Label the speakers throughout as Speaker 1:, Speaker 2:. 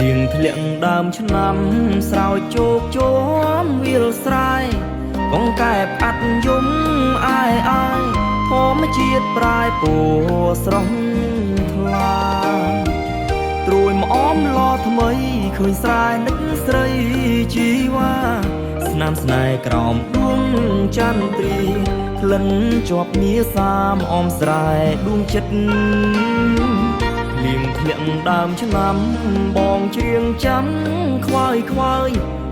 Speaker 1: លៀងធ្លាក់ដើមឆ្នាំស្រោចជោគជុំវាលស្រែកងកែបអាត់យំអាយអាយធម្មជាតិប្រែពណ៌ស្រស់ថ្លាត្រួយម្អមឡថ្មីឃើញស្រែនឹកស្រីជីវ៉ាស្នាមស្នេហ៍ក្រោមដួងចន្ទ្រាក្លិនជាប់មាសាមអមស្រែដួងចិត្តលៀងធ្លាក់ដើមឆ្នាំបងច្រៀងចាំខ្វាយខ្វាយ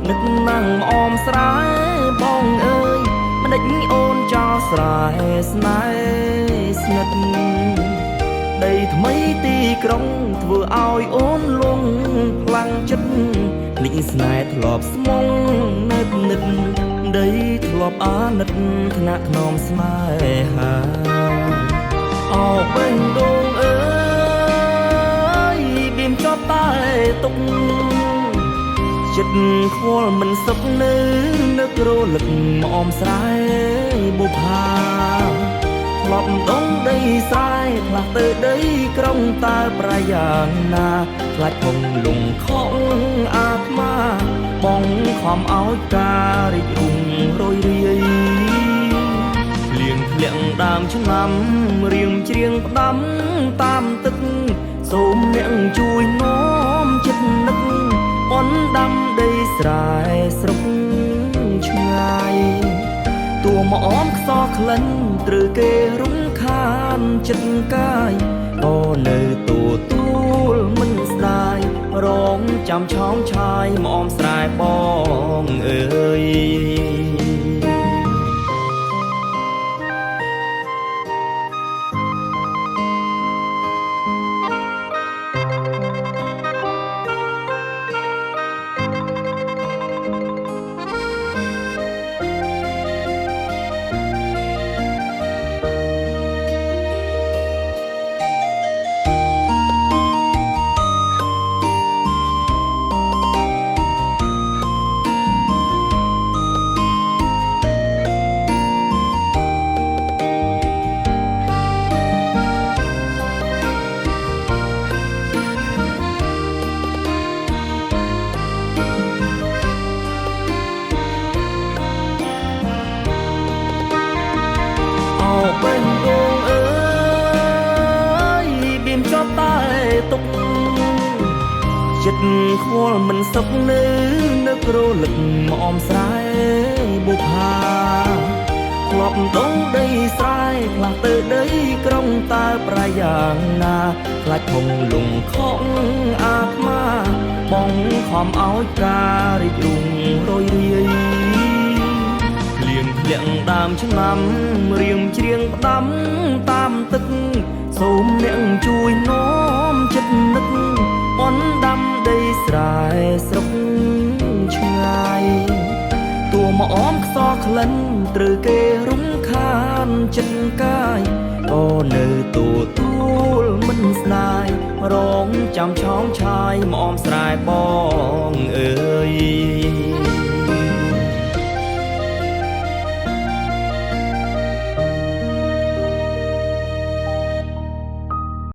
Speaker 1: នឹកណាំងអមស្រែបងអើយម្ដេចអូនចោលស្រែស្នេហ៍ស្និទ្ធដីថ្មីទីក្រុងធ្វើឲ្យអូនលងខ្លាំងចិត្តលិចស្នេហ៍ធ្លាប់ស្មងនឹកនឹកដីធ្លាប់អាណិតថ្នាក់ខ្នងស្នេហាអោបេងដងអើយបៀមចប់តែទុកចិត្តខ្វល់មិនសុខនឹករលឹកមកអមស្រែបុប្ផាធ្លាប់ដងដីស្រែផ្លាស់ទៅដីក្រុងតើប្រយ៉ាងណាខ្លាចគង់លងខំអាត្មាបងខំឲ្យការរីករុងរយរាយលៀងធ្លាក់ដើមឆ្នាំរៀងច្រៀងផ្ដាំតាមទឹកសូមអ្នកជួយនាំចិត្តនឹកអនដាំដីស្រែស្រុកឆ្ងាយតួមកអមខ្សោក្លិនត្រូវគេរំខានចិត្តកាយក៏នៅទួលមិនស្ដាយរងចាំឆោមឆាយមកអមស្រែបងអើយបេងដងអើយបៀមចប់តែទុកចិត្តខ្វល់មិនសុខនឹករលឹកមកអមស្រែបុប្ផាធ្លាប់ដងដីស្រែផ្លាស់ទៅដីក្រុងតើប្រយ៉ាងណាខ្លាចគង់លងខំអាត្មាបងខំឲ្យការរីករុងរយរាយលៀងធ្លាក់ដើមឆ្នាំរៀងច្រៀងផ្ដាំតាមទឹកសូមអ្នកជួយនាំចិត្តនឹកអនដាំដីស្រែស្រុកឆ្ងាយតួមកអមខ្សោក្លិនត្រូវគេរំខានចិត្តកាយក៏នៅទួលមិនស្ដាយរងចាំឆោមឆាយមកអមស្រែបងអើយ